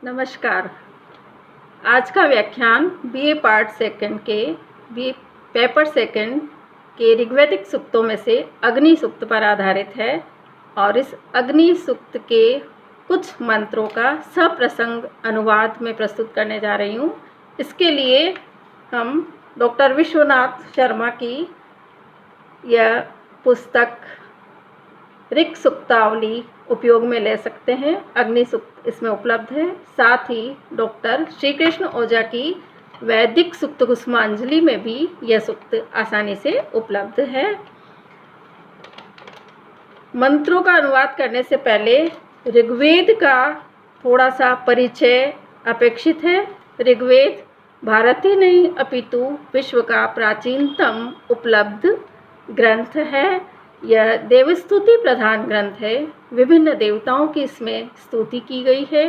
नमस्कार। आज का व्याख्यान बीए पार्ट सेकंड के बी पेपर सेकंड के ऋग्वैदिक सूक्तों में से अग्नि सूक्त पर आधारित है और इस अग्नि सूक्त के कुछ मंत्रों का सप्रसंग अनुवाद में प्रस्तुत करने जा रही हूँ। इसके लिए हम डॉक्टर विश्वनाथ शर्मा की यह पुस्तक ऋक् सूक्तावली उपयोग में ले सकते हैं। अग्नि सूक्त इसमें उपलब्ध है। साथ ही डॉक्टर श्री कृष्ण ओझा की वैदिक सूक्त कुसुमांजलि में भी यह सूक्त आसानी से उपलब्ध है। मंत्रों का अनुवाद करने से पहले ऋग्वेद का थोड़ा सा परिचय अपेक्षित है। ऋग्वेद भारत ही नहीं अपितु विश्व का प्राचीनतम उपलब्ध ग्रंथ है। यह देवस्तुति प्रधान ग्रंथ है। विभिन्न देवताओं की इसमें स्तुति की गई है।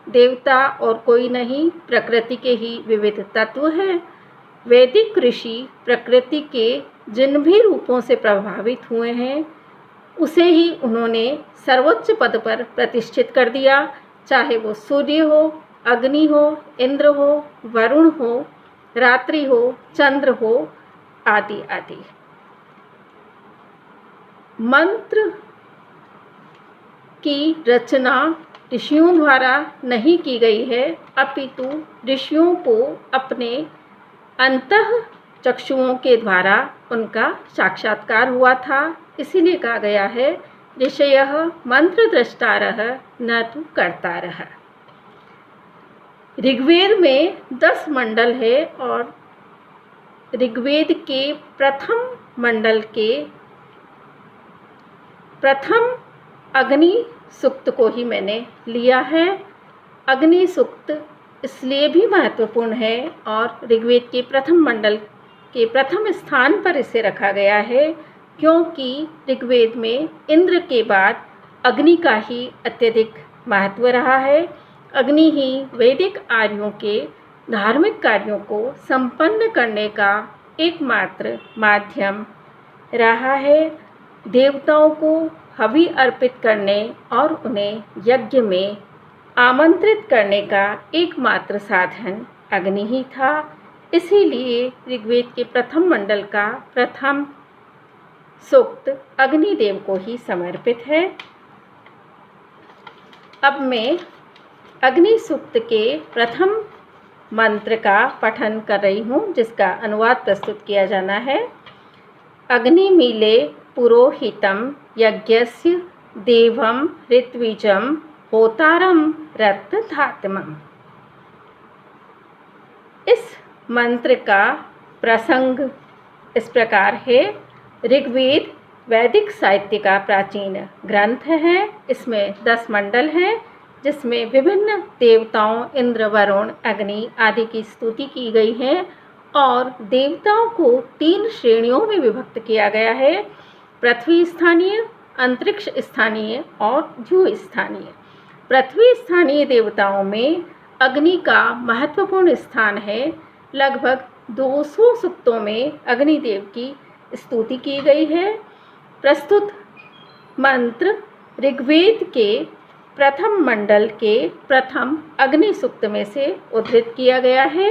देवता और कोई नहीं, प्रकृति के ही विविध तत्व हैं। वैदिक ऋषि प्रकृति के जिन भी रूपों से प्रभावित हुए हैं उसे ही उन्होंने सर्वोच्च पद पर प्रतिष्ठित कर दिया, चाहे वो सूर्य हो, अग्नि हो, इंद्र हो, वरुण हो, रात्रि हो, चंद्र हो, आदि आदि। मंत्र की रचना ऋषियों द्वारा नहीं की गई है, अपितु ऋषियों को अपने अंतः चक्षुओं के द्वारा उनका साक्षात्कार हुआ था। इसीलिए कहा गया है ऋषयः मंत्रद्रष्टारः न तु कर्तारः। ऋग्वेद में 10 मंडल है और ऋग्वेद के प्रथम मंडल के प्रथम अग्नि सूक्त को ही मैंने लिया है। अग्नि सूक्त इसलिए भी महत्वपूर्ण है और ऋग्वेद के प्रथम मंडल के प्रथम स्थान पर इसे रखा गया है, क्योंकि ऋग्वेद में इंद्र के बाद अग्नि का ही अत्यधिक महत्व रहा है। अग्नि ही वैदिक आर्यों के धार्मिक कार्यों को संपन्न करने का एकमात्र माध्यम रहा है। देवताओं को हवि अर्पित करने और उन्हें यज्ञ में आमंत्रित करने का एकमात्र साधन अग्नि ही था। इसीलिए ऋग्वेद के प्रथम मंडल का प्रथम सूक्त अग्निदेव को ही समर्पित है। अब मैं अग्नि सूक्त के प्रथम मंत्र का पठन कर रही हूँ, जिसका अनुवाद प्रस्तुत किया जाना है। अग्निमीले पुरोहितं यज्ञस्य देवं ऋत्विजं होतारं रत्नधातमम्। इस मंत्र का प्रसंग इस प्रकार है। ऋग्वेद वैदिक साहित्य का प्राचीन ग्रंथ है। इसमें 10 मंडल हैं, जिसमें विभिन्न देवताओं इंद्र, वरुण, अग्नि आदि की स्तुति की गई है और देवताओं को 3 श्रेणियों में विभक्त किया गया है: पृथ्वी स्थानीय, अंतरिक्ष स्थानीय और भू स्थानीय। पृथ्वी स्थानीय देवताओं में अग्नि का महत्वपूर्ण स्थान है। लगभग 200 सूक्तों में अग्निदेव की स्तुति की गई है। प्रस्तुत मंत्र ऋग्वेद के प्रथम मंडल के प्रथम अग्नि सूक्त में से उद्धृत किया गया है।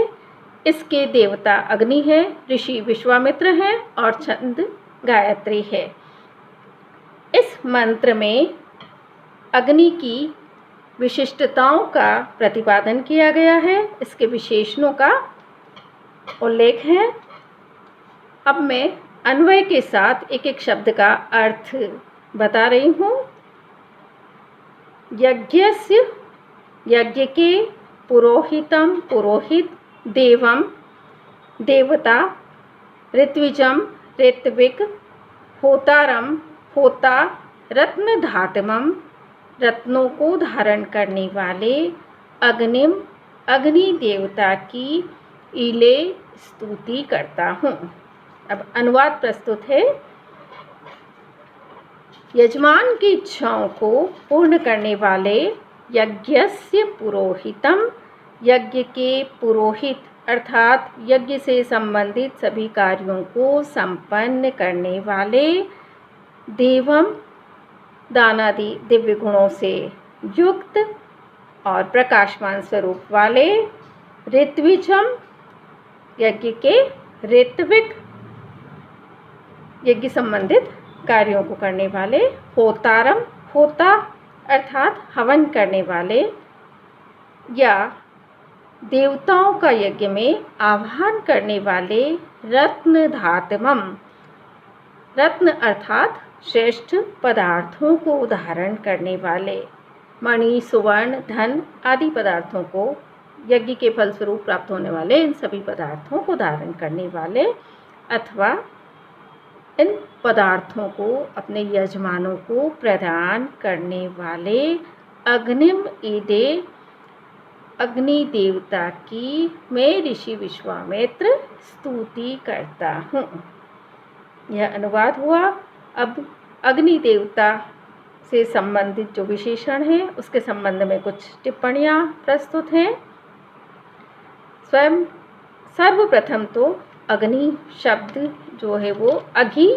इसके देवता अग्नि है, ऋषि विश्वामित्र हैं और छंद गायत्री है। इस मंत्र में अग्नि की विशिष्टताओं का प्रतिपादन किया गया है, इसके विशेषणों का उल्लेख है। अब मैं अन्वय के साथ एक एक शब्द का अर्थ बता रही हूँ। यज्ञस्य, यज्ञ के, पुरोहितम, पुरोहित, देवम, देवता, ऋत्विजम, ऋत्विक, होतारम, होता, रत्नधातमम, रत्नों को धारण करने वाले, अग्निम, अग्नि देवता की इले स्तुति करता हूँ। अब अनुवाद प्रस्तुत है। यजमान की इच्छाओं को पूर्ण करने वाले यज्ञस्य पुरोहितम, यज्ञ के पुरोहित अर्थात यज्ञ से संबंधित सभी कार्यों को संपन्न करने वाले, देवम, दानादि दिव्य गुणों से युक्त और प्रकाशमान स्वरूप वाले, ऋत्विजम यज्ञ के ऋत्विक यज्ञ संबंधित कार्यों को करने वाले, होतारम होता अर्थात हवन करने वाले या देवताओं का यज्ञ में आह्वान करने वाले, रत्न धातमम रत्न अर्थात श्रेष्ठ पदार्थों को धारण करने वाले, मणि सुवर्ण धन आदि पदार्थों को यज्ञ के फलस्वरूप प्राप्त होने वाले इन सभी पदार्थों को धारण करने वाले अथवा इन पदार्थों को अपने यजमानों को प्रदान करने वाले, अग्निम ईदे अग्नि देवता की मैं ऋषि विश्वामित्र स्तुति करता हूँ। यह अनुवाद हुआ। अब अग्नि देवता से संबंधित जो विशेषण हैं उसके संबंध में कुछ टिप्पणियाँ प्रस्तुत हैं। स्वयं सर्वप्रथम तो अग्नि शब्द जो है वो अघि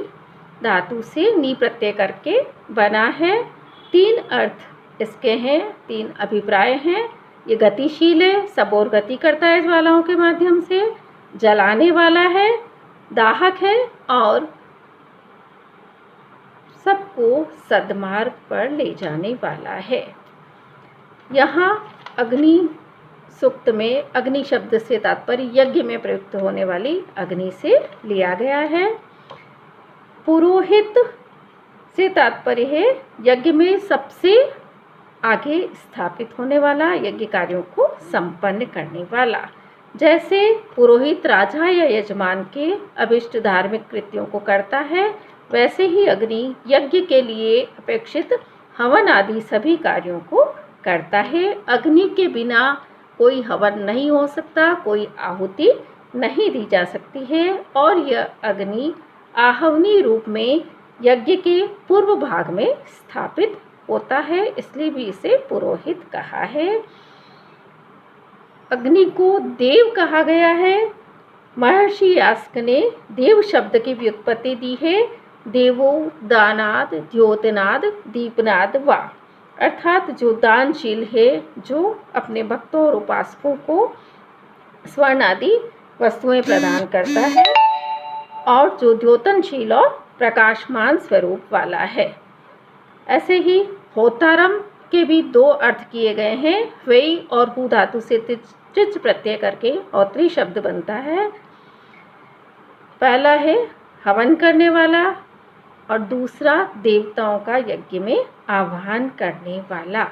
धातु से नी प्रत्यय करके बना है। 3 अर्थ इसके हैं, 3 अभिप्राय हैं। ये गतिशील है, सब और गति करता है ज्वालाओं के माध्यम से, जलाने वाला है, दाहक है और सबको सद्मार्ग पर ले जाने वाला है। यहाँ अग्नि सूक्त में अग्नि शब्द से तात्पर्य यज्ञ में प्रयुक्त होने वाली अग्नि से लिया गया है। पुरोहित से तात्पर्य है यज्ञ में सबसे आगे स्थापित होने वाला, यज्ञ कार्यों को संपन्न करने वाला। जैसे पुरोहित राजा या यजमान के अभिष्ट धार्मिक कृत्यों को करता है, वैसे ही अग्नि यज्ञ के लिए अपेक्षित हवन आदि सभी कार्यों को करता है। अग्नि के बिना कोई हवन नहीं हो सकता, कोई आहुति नहीं दी जा सकती है और यह अग्नि आहवनी रूप में यज्ञ के पूर्व भाग में स्थापित होता है, इसलिए भी इसे पुरोहित कहा है। अग्नि को देव कहा गया है। महर्षि यास्क ने देव शब्द की व्युत्पत्ति दी है। देवो दानाद द्योतनाद दीपनाद वा, अर्थात जो दानशील है, जो अपने भक्तों और उपासकों को स्वर्ण आदि वस्तुएं प्रदान करता है और जो द्योतनशील और प्रकाशमान स्वरूप वाला है। ऐसे ही होतारम के भी 2 अर्थ किए गए हैं। वेई और हु धातु से चिच प्रत्यय करके औत्री शब्द बनता है। पहला है हवन करने वाला और दूसरा देवताओं का यज्ञ में आह्वान करने वाला।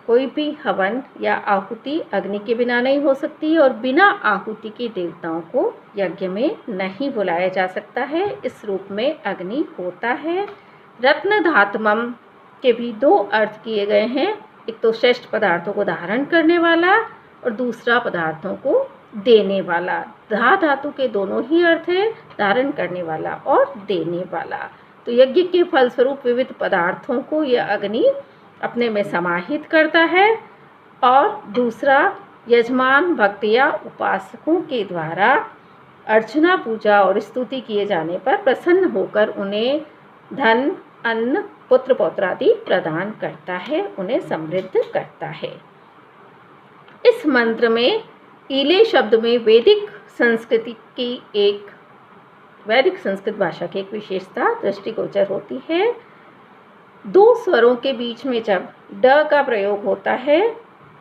कोई भी हवन या आहुति अग्नि के बिना नहीं हो सकती और बिना आहुति के देवताओं को यज्ञ में नहीं बुलाया जा सकता है। इस रूप में अग्नि होता है। रत्न धातमम के भी 2 अर्थ किए गए हैं। एक तो श्रेष्ठ पदार्थों को धारण करने वाला और दूसरा पदार्थों को देने वाला। धा धातु के दोनों ही अर्थ है, धारण करने वाला और देने वाला। तो यज्ञ के फलस्वरूप विविध पदार्थों को यह अग्नि अपने में समाहित करता है और दूसरा यजमान भक्त या उपासकों के द्वारा अर्चना पूजा और स्तुति किए जाने पर प्रसन्न होकर उन्हें धन अन्न पुत्र पौत्र आदि प्रदान करता है, उन्हें समृद्ध करता है। इस मंत्र में ईले शब्द में वैदिक संस्कृत भाषा की एक विशेषता दृष्टिगोचर होती है। 2 स्वरों के बीच में जब ड का प्रयोग होता है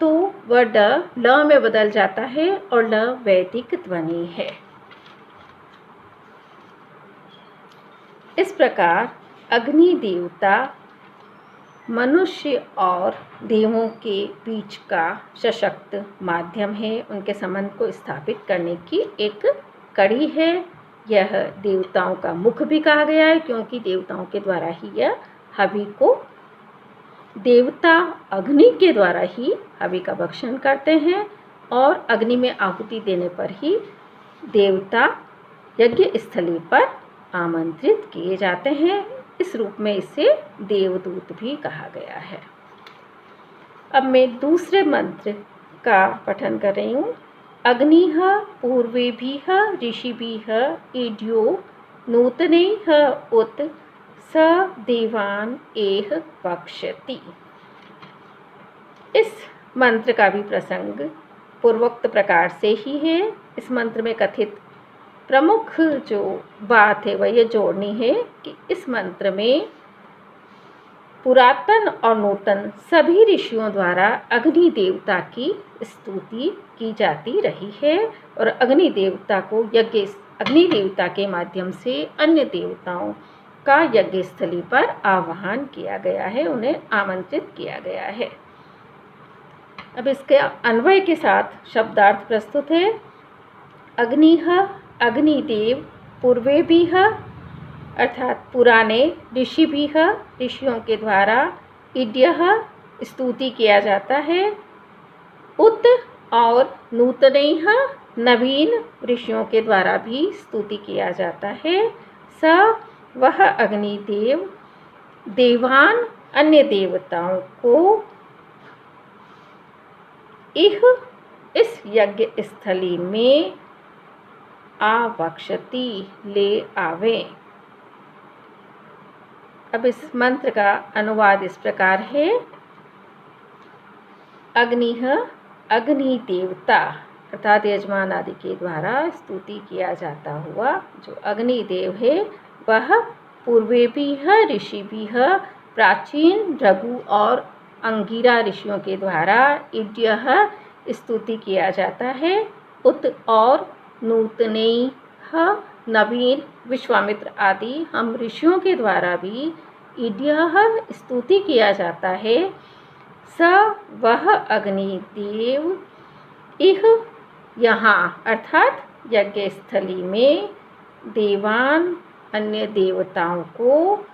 तो वह ड ल में बदल जाता है और ल वैदिक ध्वनि है। इस प्रकार अग्नि देवता मनुष्य और देवों के बीच का सशक्त माध्यम है, उनके संबंध को स्थापित करने की एक कड़ी है। यह देवताओं का मुख भी कहा गया है क्योंकि देवताओं के द्वारा ही यह हवि को देवता अग्नि के द्वारा ही हवि का भक्षण करते हैं और अग्नि में आहुति देने पर ही देवता यज्ञ स्थली पर आमंत्रित किए जाते हैं। इस रूप में इसे देवदूत भी कहा गया है। अब मैं दूसरे मंत्र का पठन कर रही हूँ। अग्निः पूर्वेभिः ऋषिभिः ईड्यो नूतनैः उत स देवान एह वक्ष्यति। इस मंत्र का भी प्रसंग पूर्वोक्त प्रकार से ही है। इस मंत्र में कथित प्रमुख जो बात है वह ये जोड़नी है कि इस मंत्र में पुरातन और नूतन सभी ऋषियों द्वारा अग्नि देवता की स्तुति की जाती रही है और अग्नि देवता को अग्नि देवता के माध्यम से अन्य देवताओं का यज्ञ स्थली पर आह्वान किया गया है, उन्हें आमंत्रित किया गया है। अब इसके अन्वय के साथ शब्दार्थ प्रस्तुत है। अग्निः अग्निदेव पूर्वेभिः अर्थात पुराने ऋषिभिः ऋषियों के द्वारा इड्यः स्तुति किया जाता है। उत और नूतनैः नवीन ऋषियों के द्वारा भी स्तुति किया जाता है। स वह अग्निदेव देवान अन्य देवताओं को इस यज्ञ स्थली में आवक्षति ले आवे। अब इस मंत्र का अनुवाद इस प्रकार है। अग्निः अग्नि देवता अर्थात यजमान आदि के द्वारा स्तुति किया जाता हुआ जो अग्निदेव है वह पूर्वेभिः ऋषिभिः प्राचीन रघु और अंगिरा ऋषियों के द्वारा इड्यः स्तुति किया जाता है। उत और नूतनैः नवीन विश्वामित्र आदि हम ऋषियों के द्वारा भी इड्यः स्तुति किया जाता है। स वह अग्निदेव इह यहाँ अर्थात यज्ञ स्थली में देवान अन्य देवताओं को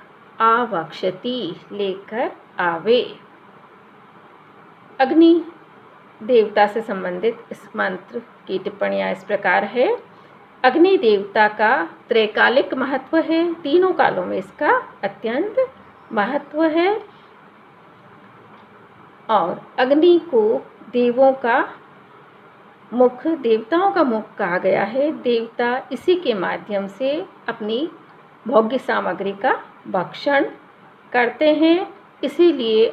आवक्षति लेकर आवे। अग्नि देवता से संबंधित इस मंत्र की टिप्पणियाँ इस प्रकार है। अग्नि देवता का त्रैकालिक महत्व है, तीनों कालों में इसका अत्यंत महत्व है और अग्नि को देवों का मुख देवताओं का मुख कहा गया है। देवता इसी के माध्यम से अपनी भोग्य सामग्री का भक्षण करते हैं, इसीलिए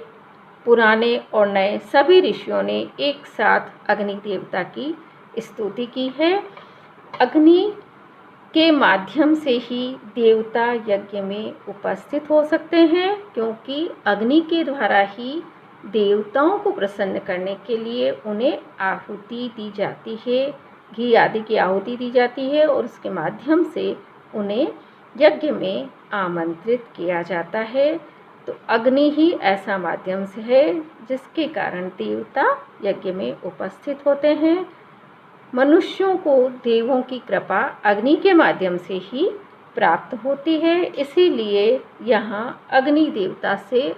पुराने और नए सभी ऋषियों ने एक साथ अग्नि देवता की स्तुति की है। अग्नि के माध्यम से ही देवता यज्ञ में उपस्थित हो सकते हैं, क्योंकि अग्नि के द्वारा ही देवताओं को प्रसन्न करने के लिए उन्हें आहुति दी जाती है, घी आदि की आहुति दी जाती है और उसके माध्यम से उन्हें यज्ञ में आमंत्रित किया जाता है। तो अग्नि ही ऐसा माध्यम से है जिसके कारण देवता यज्ञ में उपस्थित होते हैं। मनुष्यों को देवों की कृपा अग्नि के माध्यम से ही प्राप्त होती है, इसीलिए यहाँ अग्नि देवता से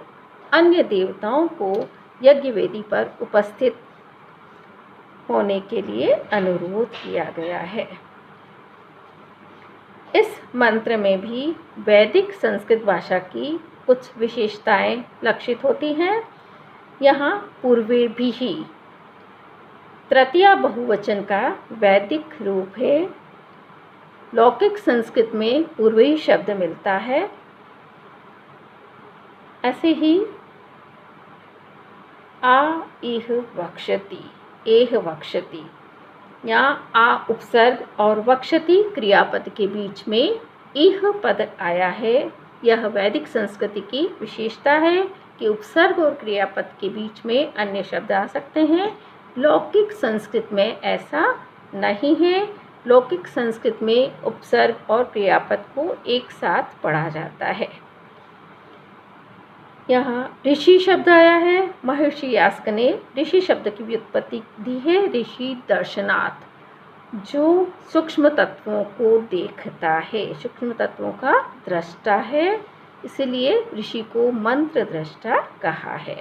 अन्य देवताओं को यज्ञ वेदी पर उपस्थित होने के लिए अनुरोध किया गया है। इस मंत्र में भी वैदिक संस्कृत भाषा की कुछ विशेषताएं लक्षित होती हैं। यहाँ पूर्वे भी ही तृतीया बहुवचन का वैदिक रूप है। लौकिक संस्कृत में पूर्वे शब्द मिलता है। ऐसे ही आ इह वक्षति एह वक्षति, यहाँ आ उपसर्ग और वक्षति क्रियापद के बीच में इह पद आया है। यह वैदिक संस्कृति की विशेषता है कि उपसर्ग और क्रियापद के बीच में अन्य शब्द आ सकते हैं। लौकिक संस्कृत में ऐसा नहीं है। लौकिक संस्कृत में उपसर्ग और क्रियापद को एक साथ पढ़ा जाता है। यहाँ ऋषि शब्द आया है। महर्षि यास्क ने ऋषि शब्द की व्युत्पत्ति दी है ऋषि दर्शनात्, जो सूक्ष्म तत्वों को देखता है, सूक्ष्म तत्वों का दृष्टा है, इसलिए ऋषि को मंत्र दृष्टा कहा है।